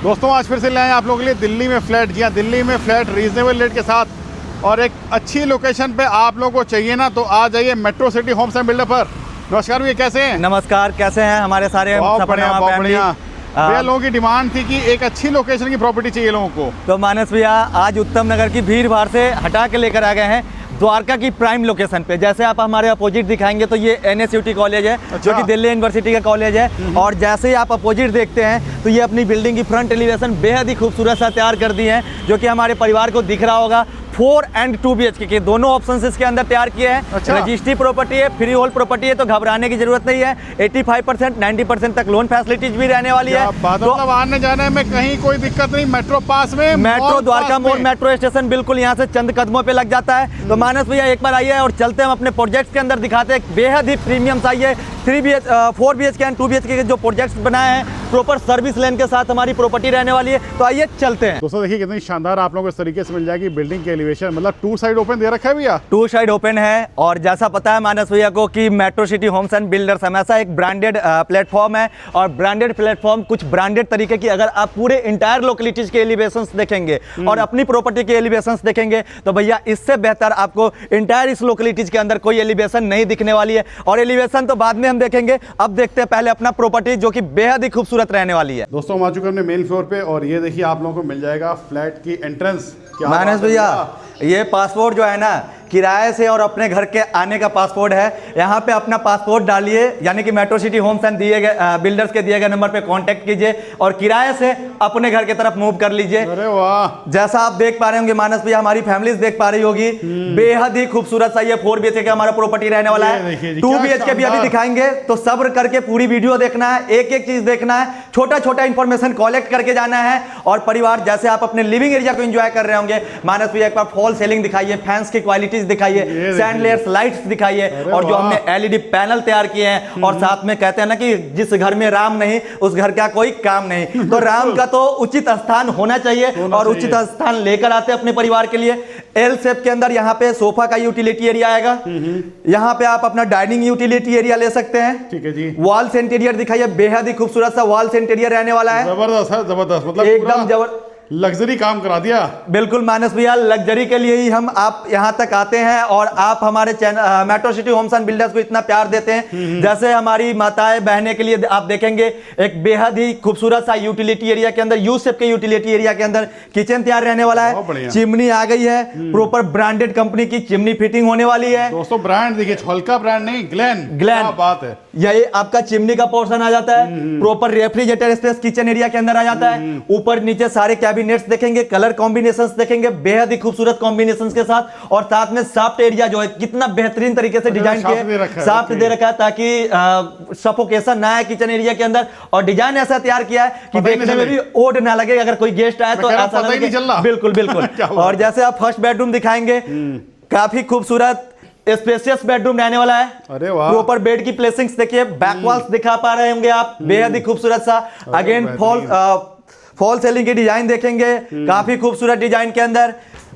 दोस्तों आज फिर से ले आए आप लोगों के लिए दिल्ली में फ्लैट। जी हाँ, दिल्ली में फ्लैट रीजनेबल रेट के साथ और एक अच्छी लोकेशन पे आप लोगों को चाहिए ना तो आ जाइए metro city homes and builder पर। नमस्कार भैया, कैसे हैं? नमस्कार, कैसे हैं हमारे सारे बहुत बढ़िया। भैया लोगों की डिमांड थी कि एक अच्छी लोकेशन की प्रॉपर्टी चाहिए लोगों को, तो मानस भैया आज उत्तम नगर की भीड़ भाड़ से हटा के लेकर आ गए हैं द्वारका की प्राइम लोकेशन पे। जैसे आप हमारे अपोजिट दिखाएंगे तो ये NSUT कॉलेज है, अच्छा। जो कि दिल्ली यूनिवर्सिटी का कॉलेज है। और जैसे ही आप अपोजिट देखते हैं तो ये अपनी बिल्डिंग की फ्रंट एलिवेशन बेहद ही खूबसूरत सा तैयार कर दी है, जो कि हमारे परिवार को दिख रहा होगा। 4 and 2 BHK के दोनों ऑप्शन इसके अंदर तैयार किए हैं। अच्छा। रजिस्ट्री प्रॉपर्टी है, फ्री होल्ड प्रॉपर्टी है, तो घबराने की जरूरत नहीं है। 85% 90% तक लोन फैसिलिटीज भी रहने वाली है। तो आने जाने में कहीं कोई दिक्कत नहीं, मेट्रो पास में, मेट्रो द्वारका मोड़ मेट्रो स्टेशन बिल्कुल यहाँ से चंद कदमों पे लग जाता है। तो मानस भैया एक बार आइए और चलते हैं अपने प्रोजेक्ट्स के अंदर, दिखाते हैं बेहद ही प्रीमियम चाहिए 4 BHK एंड 2 BHK के जो प्रोजेक्ट्स बनाए हैं प्रॉपर सर्विस लेन के साथ हमारी प्रॉपर्टी रहने वाली है। तो आइए चलते हैं। दोस्तों देखिए कितनी शानदार आप लोगों को इस तरीके से मिल जाएगी बिल्डिंग की एलिवेशन। मतलब 2 साइड ओपन दे रखा है भैया, 2 साइड ओपन है। और जैसा पता है मानस भैया को कि metro city homes and builders हमेशा एक ब्रांडेड प्लेटफॉर्म है, और ब्रांडेड प्लेटफॉर्म कुछ ब्रांडेड तरीके की अगर आप पूरे इंटायर लोकेलिटीज के एलिवेशंस देखेंगे और अपनी प्रॉपर्टी के एलिवेशंस देखेंगे तो भैया इससे बेहतर आपको इंटायर इस लोकेलिटीज के अंदर कोई एलिवेशन नहीं दिखने वाली है। और एलिवेशन तो बाद में हम देखेंगे, अब देखते हैं पहले अपना प्रॉपर्टी जो कि बेहद ही खूबसूरत रहने वाली है। दोस्तों हम आ चुके हैं अपने मेन फ्लोर पे और ये देखिए आप लोगों को मिल जाएगा फ्लैट की एंट्रेंस। मानस भैया ये पासपोर्ट जो है ना, किराए से और अपने घर के आने का पासपोर्ट है। यहाँ पे अपना पासपोर्ट डालिए, यानी कि मेट्रो सिटी होम्स एंड दिए गए बिल्डर्स के दिए गए नंबर पे कांटेक्ट कीजिए और किराए से अपने घर की तरफ मूव कर लीजिए। अरे वाह, जैसा आप देख पा रहे होंगे मानस भैया, हमारी फैमिलीज देख पा रही होगी, बेहद ही खूबसूरत सा ये 4 BHK का हमारा प्रॉपर्टी रहने वाला है। 2 BHK भी अभी दिखाएंगे, तो सब्र करके पूरी वीडियो देखना है, एक एक चीज देखना है, छोटा छोटा इंफॉर्मेशन कलेक्ट करके जाना है। और परिवार जैसे आप अपने लिविंग एरिया को एंजॉय कर रहे होंगे, मानस भैया एक बार फॉल सीलिंग दिखाइए, फैंस की क्वालिटीज दिखाइए, सैंडलेयर्स लाइट्स दिखाइए, और जो हमने LED पैनल तैयार किए हैं। और साथ में कहते हैं ना कि जिस घर में राम नहीं उस घर का कोई काम नहीं, तो राम का तो उचित स्थान होना चाहिए और उचित स्थान लेकर आते हैं अपने परिवार के लिए। L शेप के अंदर यहाँ पे सोफा का यूटिलिटी एरिया आएगा, यहाँ पे आप अपना डाइनिंग यूटिलिटी एरिया ले सकते हैं। ठीक है जी। वॉल्स इंटीरियर दिखाइए, बेहद ही खूबसूरत सा वॉल्स इंटीरियर रहने वाला है। जबरदस्त है, जबरदस्त, मतलब एकदम जबरदस्त लग्जरी काम करा दिया। बिल्कुल मानस भैया, लग्जरी के लिए ही हम आप यहां तक आते हैं और आप हमारे channel metro city homes and builders को इतना प्यार देते हैं। जैसे हमारी माताएं बहनें के लिए आप देखेंगे एक बेहद ही खूबसूरत सा यूटिलिटी एरिया के अंदर, यू शेप के यूटिलिटी एरिया के अंदर किचन तैयार रहने वाला है। चिमनी आ गई है, प्रॉपर ब्रांडेड कंपनी की चिमनी फिटिंग होने वाली है। दोस्तों ब्रांड देखिए, हल्का ब्रांड नहीं, ग्लेन। क्या बात है। यही आपका चिमनी का पोर्शन आ जाता है, proper refrigerator space kitchen area के अंदर आ जाता है। ऊपर नीचे सारे कैबिनेट्स देखेंगे, कलर कॉम्बिनेशंस देखेंगे बेहद ही खूबसूरत कॉम्बिनेशंस के साथ। और साथ में सॉफ्ट एरिया जो है कितना बेहतरीन तरीके से डिजाइन किया, सॉफ्ट दे रखा है ताकि सफोकेशन ना आए किचन एरिया के अंदर। और डिजाइन ऐसा तैयार किया है कि देखने में भी ओड ना लगे, अगर कोई गेस्ट आए तो ऐसा लगे। बिल्कुल बिल्कुल। और जैसे आप फर्स्ट बेडरूम दिखाएंगे, काफी खूबसूरत स्पेशियस बेडरूम रहने वाला है। अरे वाह, प्रॉपर बेड की प्लेसिंग्स देखिए, बैक वॉल्स दिखा पा रहे होंगे आप, बेहद ही खूबसूरत सा। अगेन फॉल सीलिंग की डिजाइन देखेंगे, काफी खूबसूरत डिजाइन के अंदर।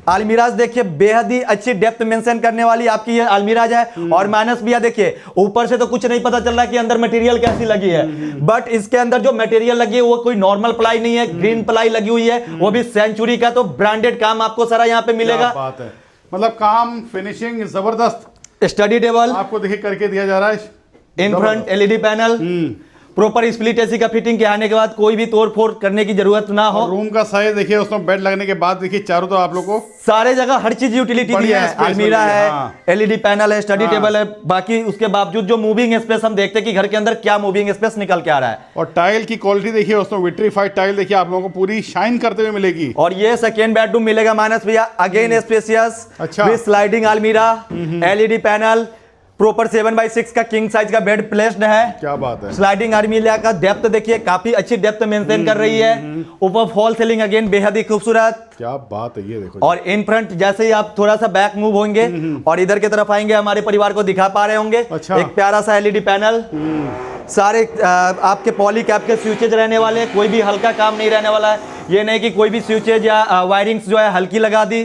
अलमीराज देखिए, बेहद ही अच्छी डेप्थ मेंशन करने वाली आपकी ये अलमीराज है। और मानस भैया देखिए, ऊपर से तो कुछ नहीं पता चल रहा कि अंदर मटेरियल कैसी लगी है, बट इसके अंदर जो मटेरियल लगी है वो कोई नॉर्मल प्लाई नहीं है, ग्रीन प्लाई लगी हुई है, वो भी सेंचुरी का। तो ब्रांडेड काम आपको सारा यहाँ पे मिलेगा। बात है, मतलब काम फिनिशिंग जबरदस्त। स्टडी टेबल आपको देखिए करके दिया जा रहा है। In front LED panel, proper split AC का फिटिंग के आने के बाद कोई भी तोड़ फोड़ करने की जरूरत ना हो। रूम का साइज देखिए, उसमें बेड लगने के बाद देखिए चारों तो आप लोग को सारे जगह हर चीज यूटिलिटी दी है। अलमीरा है, LED पैनल है, स्टडी टेबल है। बाकी उसके बावजूद जो मूविंग स्पेस हम देखते हैं कि घर के अंदर क्या मूविंग स्पेस निकल के आ रहा है। और टाइल की क्वालिटी देखिए, उसमें विट्रीफाइड टाइल देखिए आप लोगों को पूरी शाइन करते हुए मिलेगी। और ये सेकेंड बेडरूम मिलेगा मानस भैया, अगेन स्पेशियस, विद स्लाइडिंग अलमीरा, LED पैनल, प्रॉपर 7x6 का किंग साइज का बेड प्लेस्ड है। क्या बात है। स्लाइडिंग अलमीरा का डेप्थ देखिए, काफी अच्छी डेप्थ मेंटेन कर रही है। ऊपर फॉल सीलिंग अगेन बेहद ही खूबसूरत। क्या बात है, ये देखो। और इन फ्रंट जैसे ही आप थोड़ा सा बैक मूव होंगे और इधर की तरफ आएंगे, हमारे परिवार को दिखा पा रहे होंगे। अच्छा। एक प्यारा सा LED पैनल, सारे आपके पॉली कैप के स्विचेज रहने वाले, कोई भी हल्का काम नहीं रहने वाला है। ये नहीं कि कोई भी स्विचेज या वायरिंग्स जो है हल्की लगा दी।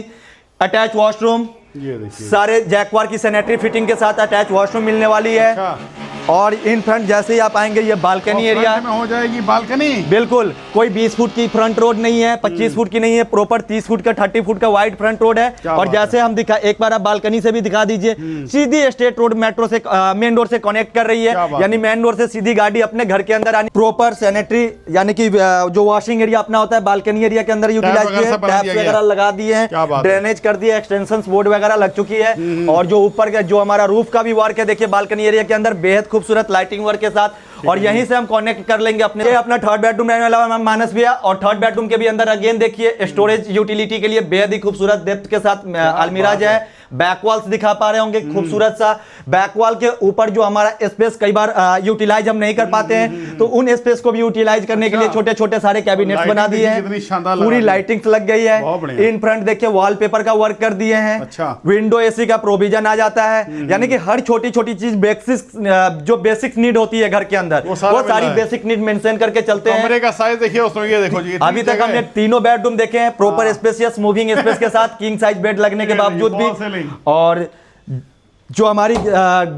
अटैच वॉशरूम, ये देखिए सारे जैकवार की सैनिटरी फिटिंग के साथ अटैच वॉशरूम मिलने वाली है। अच्छा। और इन फ्रंट जैसे ही आप आएंगे ये बालकनी एरिया में हो जाएगी बालकनी। बिल्कुल, कोई 20 फुट की फ्रंट रोड नहीं है, 25 फुट की नहीं है, प्रॉपर 30 फुट का 30 फुट का वाइड फ्रंट रोड है। और जैसे हम दिखा, एक बार आप बालकनी से भी दिखा दीजिए, सीधी स्टेट रोड मेट्रो से मेन रोड से कनेक्ट कर रही है, यानी मेन रोड से सीधी गाड़ी अपने घर के अंदर आनी। प्रॉपर सैनिटरी यानी कि जो वॉशिंग एरिया अपना होता है बालकनी एरिया के अंदर यूटिलाइज किए, टैप्स वगैरह लगा दिए हैं, ड्रेनेज कर दिया, एक्सटेंशन बोर्ड वगैरह लग चुकी है। और जो ऊपर का जो हमारा रूफ का भी वर्क है, देखिए बालकनी एरिया के अंदर बेहद खूबसूरत लाइटिंग वर्क के साथ। और यहीं से हम कनेक्ट कर लेंगे अपना थर्ड बेडरूम रहने वाला है मानस भैया। और थर्ड बेडरूम के भी अंदर अगेन देखिए स्टोरेज यूटिलिटी के लिए बेहद ही खूबसूरत डेप्थ के साथ अलमीराज है। बैक वॉल्स दिखा पा रहे होंगे, खूबसूरत सा बैक वॉल के ऊपर जो हमारा स्पेस कई बार यूटिलाइज हम नहीं कर पाते हैं, तो उन स्पेस को भी यूटिलाइज करने के लिए छोटे छोटे सारे कैबिनेट्स बना दिए हैं, पूरी लाइटिंग लग गई है। इन फ्रंट देखिए वॉलपेपर का वर्क कर दिए हैं, विंडो एसी का प्रोविजन आ जाता है, यानी कि हर छोटी छोटी चीज जो बेसिक नीड होती है घर के अंदर वो सारी बेसिक नीड मेंशन करके चलते हैं। कमरे का साइज देखिए उसमें, ये देखो जी, अभी तक हमने तीनों बेडरूम देखे हैं प्रॉपर स्पेसियस मूविंग स्पेस के साथ, किंग साइज बेड लगने के बावजूद भी। और जो हमारी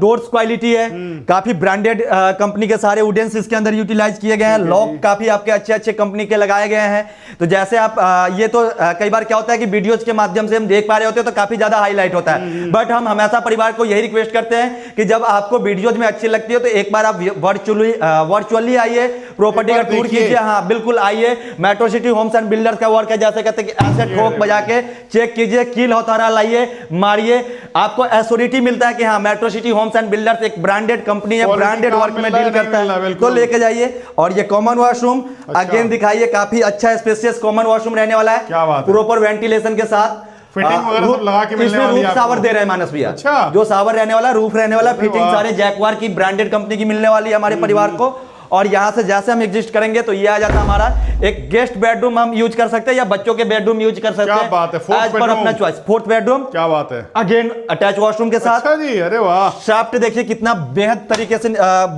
डोर्स क्वालिटी है काफी ब्रांडेड कंपनी के सारे वुडन्स इसके अंदर यूटिलाइज किए गए हैं। लॉक काफी आपके अच्छे अच्छे कंपनी के लगाए गए हैं। तो जैसे आप ये तो कई बार क्या होता है कि वीडियोस के माध्यम से हम देख पा रहे होते हैं तो काफी ज्यादा हाईलाइट होता है, बट हम हमेशा परिवार को यही रिक्वेस्ट करते हैं कि जब आपको वीडियोज में अच्छी लगती है तो एक बार आप वर्चुअली आइए, प्रॉपर्टी का टूर कीजिए। हाँ बिल्कुल आइए, metro city homes and builders का वर्क है, जैसे कहते हैं कि ऐसे ठोक बजा के चेक कीजिए, कील हथौड़ा लाइए, मारिए, आपको एश्योरिटी मिलता है कि हाँ metro city homes and builders एक ब्रांडेड कंपनी है, ब्रांडेड वर्क में डील करता है, तो लेके जाइए। और ये कॉमन वॉशरूम अगेन दिखाइए, काफी अच्छा स्पेशियस कॉमन वॉशरूम रहने वाला है, प्रॉपर वेंटिलेशन के साथ। फिटिंग वगैरह सब लगा के मिलने वाली है। रूफ शावर दे रहे हैं मानस भैया, अच्छा। जो शावर रहने वाला, रूफ रहने वाला, फिटिंग सारे जैकवार की ब्रांडेड कंपनी की मिलने वाली है हमारे परिवार को। और यहाँ से जैसे हम एग्जिस्ट करेंगे तो ये आ जाता हमारा एक गेस्ट बेडरूम हम यूज कर सकते हैं या बच्चों के बेडरूम यूज कर सकते हैं। क्या बात है, एज पर अपना चॉइस। फोर्थ बेडरूम, क्या बात है, अगेन अटैच वॉशरूम के साथ। अच्छा जी, अरे वाह। शाफ्ट देखिए कितना बेहद तरीके से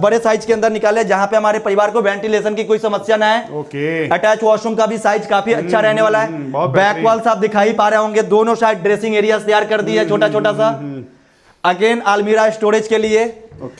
बड़े साइज के अंदर निकाले, जहां पे हमारे परिवार को वेंटिलेशन की कोई समस्या ना है। ओके। अटैच वॉशरूम का भी साइज काफी अच्छा रहने वाला है। बैक वॉल्स आप दिखाई पा रहे होंगे, दोनों साइड ड्रेसिंग एरिया तैयार कर दिया छोटा छोटा सा। अगेन अलमीरा स्टोरेज के लिए,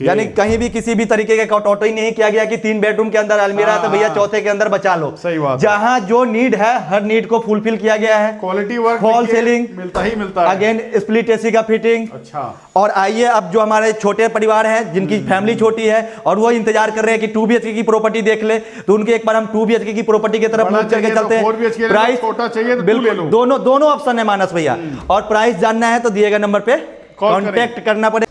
यानी कहीं भी किसी भी तरीके का कटौती नहीं किया गया कि 3 बेडरूम के अंदर अलमीरा है तो भैया चौथे के अंदर बचा लो। सही बात। जहां जो नीड है हर नीड को फुलफिल किया गया है। क्वालिटी वर्क, फॉल सीलिंग मिलता ही मिलता है। अगेन स्प्लिट एसी का फिटिंग। अच्छा। और आइए अब जो हमारे छोटे परिवार हैं जिनकी फैमिली छोटी है और वो इंतजार कर रहे हैं कि 2 BHK की प्रॉपर्टी देख ले, तो उनके एक बार हम 2 BHK की प्रॉपर्टी की तरफ मूव करके चलते हैं। प्राइस छोटा चाहिए तो बिल्कुल दोनों ऑप्शन है मानस भैया। और प्राइस जानना है तो दिए गए नंबर पे कॉन्टेक्ट करना पड़ेगा।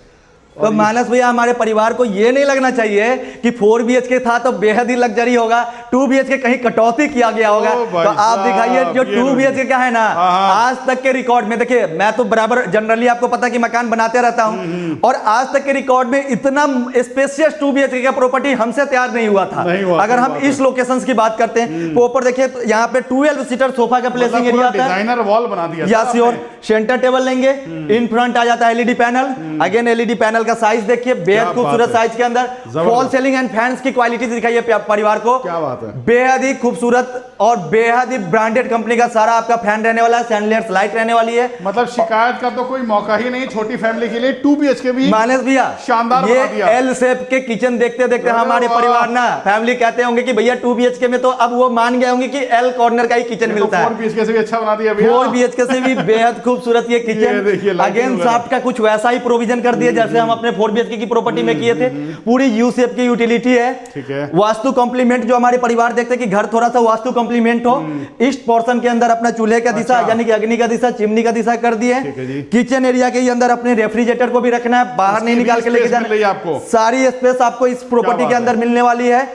तो मानस भैया हमारे परिवार को ये नहीं लगना चाहिए कि 4 BHK था तो बेहद ही लग्जरी होगा, 2 BHK कहीं कटौती किया गया होगा। तो आप दिखाइए जो 2 BHK का है ना, आज तक के रिकॉर्ड में, देखिए मैं तो बराबर जनरली आपको पता कि मकान बनाते रहता हूं, और आज तक के रिकॉर्ड में इतना स्पेशियस 2 BHK का प्रॉपर्टी हमसे तैयार नहीं हुआ था। अगर हम इस लोकेशन की बात करते हैं, प्रॉपर देखिए यहाँ पे 12 सीटर सोफा का प्लेसिंग एरिया आता है, डिजाइनर वॉल बना दिया। या श्योर सेंटर टेबल लेंगे, इन फ्रंट आ जाता है LED panel. Again LED panel का साइज देखिए, बेहद खूबसूरत साइज के अंदर। फॉल सीलिंग एंड फैंस की क्वालिटी दिखाइए परिवार को, क्या बात है, बेहद ही खूबसूरत और बेहद ही ब्रांडेड कंपनी का सारा आपका फैन रहने वाला है, सैंडलियर्स लाइट रहने वाली है। मतलब शिकायत का तो कोई मौका ही नहीं छोटी फैमिली के लिए। 2 BHK भी मानस भैया शानदार बना दिया। ये एल शेप के किचन देखते देखते हमारे परिवार ना फैमिली कहते होंगे कि भैया 2 BHK में, तो अब वो मान गए होंगे कि एल कॉर्नर का ही किचन मिलता है। 4 BHK से भी अच्छा बना दिया भैया। 4 BHK से भी बेहद खूबसूरत ये किचन। अगेन शाफ्ट का कुछ वैसा ही प्रोविजन कर दिया जैसे हम अपने 4 BHK की प्रॉपर्टी में किए थे। पूरी यू शेप की यूटिलिटी है। ठीक है। वास्तु कॉम्प्लीमेंट जो हमारे परिवार देखते हैं कि घर थोड़ा सा वास्तु कॉम्प्लीमेंट हो, ईस्ट पोर्शन के अंदर अपना चूल्हे का दिशा यानी कि अग्नि का दिशा, चिमनी का दिशा कर दिए। किचन एरिया के अंदर अपने रेफ्रिजरेटर को भी रखना है, बाहर नहीं निकाल के लेके जाना। आपको सारी स्पेस आपको इस प्रॉपर्टी के अंदर मिलने वाली है।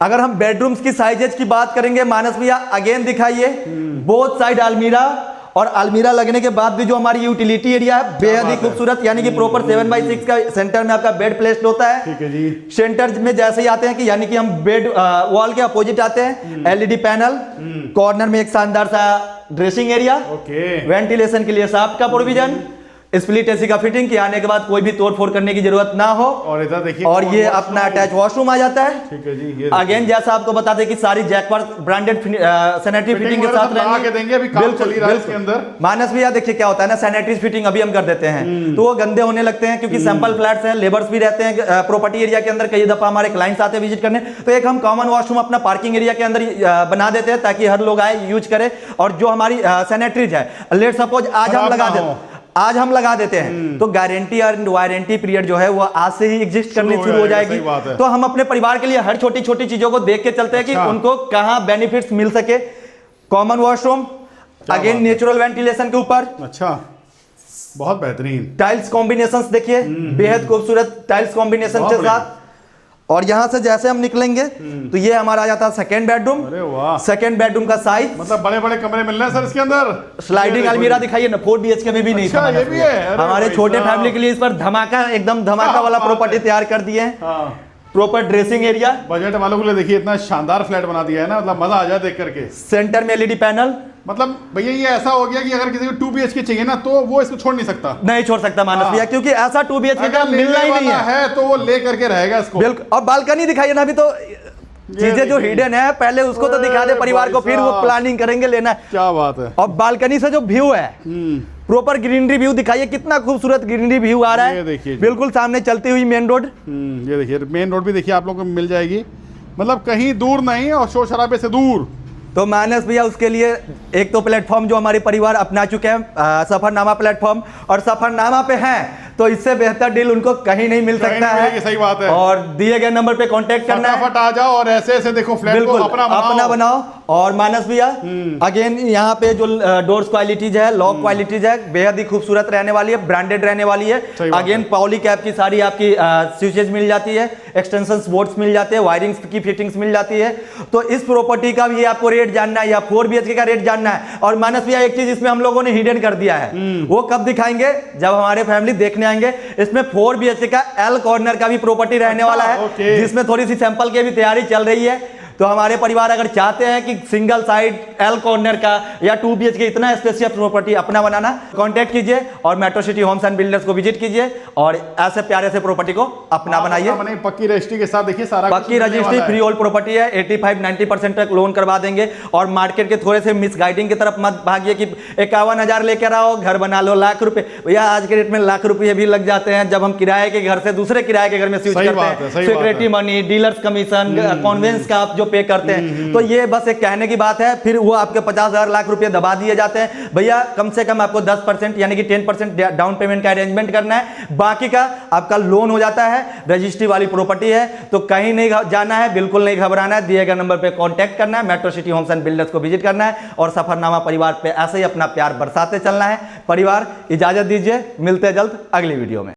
अगर हम बेडरूम्स की साइजेज की बात करेंगे मानस भैया, अगेन दिखाइए बोथ साइड अलमीरा, और अलमीरा लगने के बाद भी जो हमारी यूटिलिटी एरिया है बेहद ही खूबसूरत, यानी कि प्रॉपर 7x6 का सेंटर में आपका बेड प्लेस्ड होता है। ठीक है जी। सेंटर में जैसे ही आते हैं कि यानी कि हम बेड वॉल के अपोजिट आते हैं, एलईडी पैनल, कॉर्नर में एक शानदार सा ड्रेसिंग एरिया, वेंटिलेशन के लिए शाफ्ट का प्रोविजन, स्प्लिट एसी का फिटिंग कि आने के बाद कोई भी तोड़ फोड़ करने की जरूरत ना हो। और इधर देखिए, और ये अपना अटैच वॉशरूम आ जाता है। ठीक है जी। ये अगेन जैसा आपको बताते हैं कि सारी जैकवर्थ ब्रांडेड सैनिटरी फिटिंग के साथ आके देंगे, अभी काम चल ही रहा है इसके अंदर। मानस भैया देखिए क्या होता है ना, सैनिटरी फिटिंग अभी हम कर देते हैं तो वो गंदे होने लगते हैं, क्योंकि सैंपल फ्लैट्स हैं, लेबर्स भी रहते हैं प्रॉपर्टी एरिया के अंदर। कई दफा हमारे क्लाइंट्स आते हैं विजिट करने, तो एक हम कॉमन वॉशरूम अपना पार्किंग एरिया के अंदर बना देते हैं ताकि हर लोग आए यूज करे। और जो हमारी सैनिटरीज है, लेट सपोज आज हम लगा देते हैं तो गारंटी और वारंटी पीरियड जो है वो आज से ही एग्जिस्ट करनी शुरू हो जाएगी। तो हम अपने परिवार के लिए हर छोटी छोटी चीजों को देख के चलते हैं कि उनको कहां बेनिफिट्स मिल सके। Common washroom, again natural ventilation के ऊपर। अच्छा, बहुत बेहतरीन टाइल्स कॉम्बिनेशंस देखिए, बेहद खूबसूरत टाइल्स कॉम्बिनेशन के साथ। और यहां से जैसे हम निकलेंगे तो ये हमारा आ जाता है सेकंड बेडरूम। अरे वाह, सेकंड बेडरूम का साइज, मतलब बड़े बड़े कमरे मिल रहे हैं सर इसके अंदर। स्लाइडिंग अलमीरा दिखाइए ना, 4 BHK में भी नहीं था। ये भी है। हमारे छोटे फैमिली के लिए इस पर धमाका, एकदम धमाका वाला प्रॉपर्टी तैयार कर दिए हैं। प्रॉपर ड्रेसिंग एरिया, बजट वालों के लिए देखिए इतना शानदार फ्लैट बना दिया है ना, मतलब मजा आ जाए देख करके। सेंटर में LED पैनल। मतलब भैया ये ऐसा हो गया कि अगर किसी को 2 BHK चाहिए ना तो वो इसको छोड़ नहीं सकता। नहीं छोड़ सकता मानस भैया, क्योंकि ऐसा 2 BHK का मिलना ही नहीं है तो वो ले करके रहेगा इसको। बिल्कुल। और बालकनी दिखाइए ना, अभी तो चीजें जो हिडन है पहले उसको तो दिखा दे परिवार को, फिर वो प्लानिंग करेंगे लेना। क्या बात है। और बालकनी से जो व्यू है, प्रॉपर ग्रीनरी व्यू दिखाइए, कितना खूबसूरत ग्रीनरी व्यू आ रहा है। देखिए बिल्कुल सामने चलती हुई मेन रोड। ये देखिए मेन रोड भी देखिए आप लोगों को मिल जाएगी, मतलब कहीं दूर नहीं और शोर शराबे से दूर। तो मानस भैया उसके लिए एक तो प्लेटफॉर्म जो हमारे परिवार अपना चुके हैं, सफरनामा प्लेटफॉर्म, और सफरनामा पे हैं तो इससे बेहतर डील उनको कहीं नहीं मिल सकता है। सही बात है। और दिए गए नंबर पे कांटेक्ट करना है, फटाफट आ जाओ और ऐसे ऐसे देखो फ्लैट को अपना बनाओ। और मानस भैया अगेन यहाँ पे जो डोर्स क्वालिटीज है, लॉक क्वालिटीज है, बेहद ही खूबसूरत रहने वाली है, ब्रांडेड रहने वाली है। अगेन पॉली कैप की सारी आपकी स्विचेज मिल जाती है, एक्सटेंशन बोर्ड्स मिल जाते हैं, वायरिंग्स की फिटिंग्स मिल जाती है। तो इस प्रॉपर्टी का भी आपको रेट जानना है या 4 BHK का रेट जानना है। और मानस भैया एक चीज इसमें हम लोगों ने हिडन कर दिया है, वो कब दिखाएंगे, जब हमारे फैमिली देखने आएंगे। इसमें 4 BHK का L कॉर्नर का भी प्रॉपर्टी रहने वाला है, जिसमें थोड़ी सी सैंपल की भी तैयारी चल रही है। तो हमारे परिवार अगर चाहते हैं कि सिंगल साइड L कॉर्नर का या 2 BHK इतना स्पेशियल प्रॉपर्टी अपना बनाना, कांटेक्ट कीजिए और metro city homes and builders को विजिट कीजिए और ऐसे प्यारे से प्रॉपर्टी को अपना बनाइए। पक्की रजिस्ट्री के साथ देखिए, सारा पक्की रजिस्ट्री, फ्री होल्ड प्रॉपर्टी है, 85-90% तक लोन करवा देंगे। और मार्केट के थोड़े से मिसगाइडिंग की तरफ मत भागिए कि 51,000 लेकर आओ घर बना लो लाख रुपए। भैया आज के डेट में लाख रुपये भी लग जाते हैं जब हम किराए के घर से दूसरे किराए के घर में स्विच करते हैं। Security money, dealers commission, conveyance का आप जो पे करते हैं, तो ये बस एक कहने की बात है। फिर वो आपके 50,000 लाख रुपए दबा दिए जाते हैं। भैया कम से कम आपको 10% यानी कि 10% डाउन पेमेंट का अरेंजमेंट करना है, बाकी का आपका लोन हो जाता है। रजिस्ट्री वाली प्रॉपर्टी है तो कहीं नहीं जाना है, बिल्कुल नहीं घबराना है। दिए गए नंबर पे कांटेक्ट करना है, metro city homes and builders को विजिट करना है और सफरनामा परिवार पे ऐसे ही अपना प्यार बरसाते चलना है। परिवार इजाजत दीजिए, मिलते जल्द अगली वीडियो में।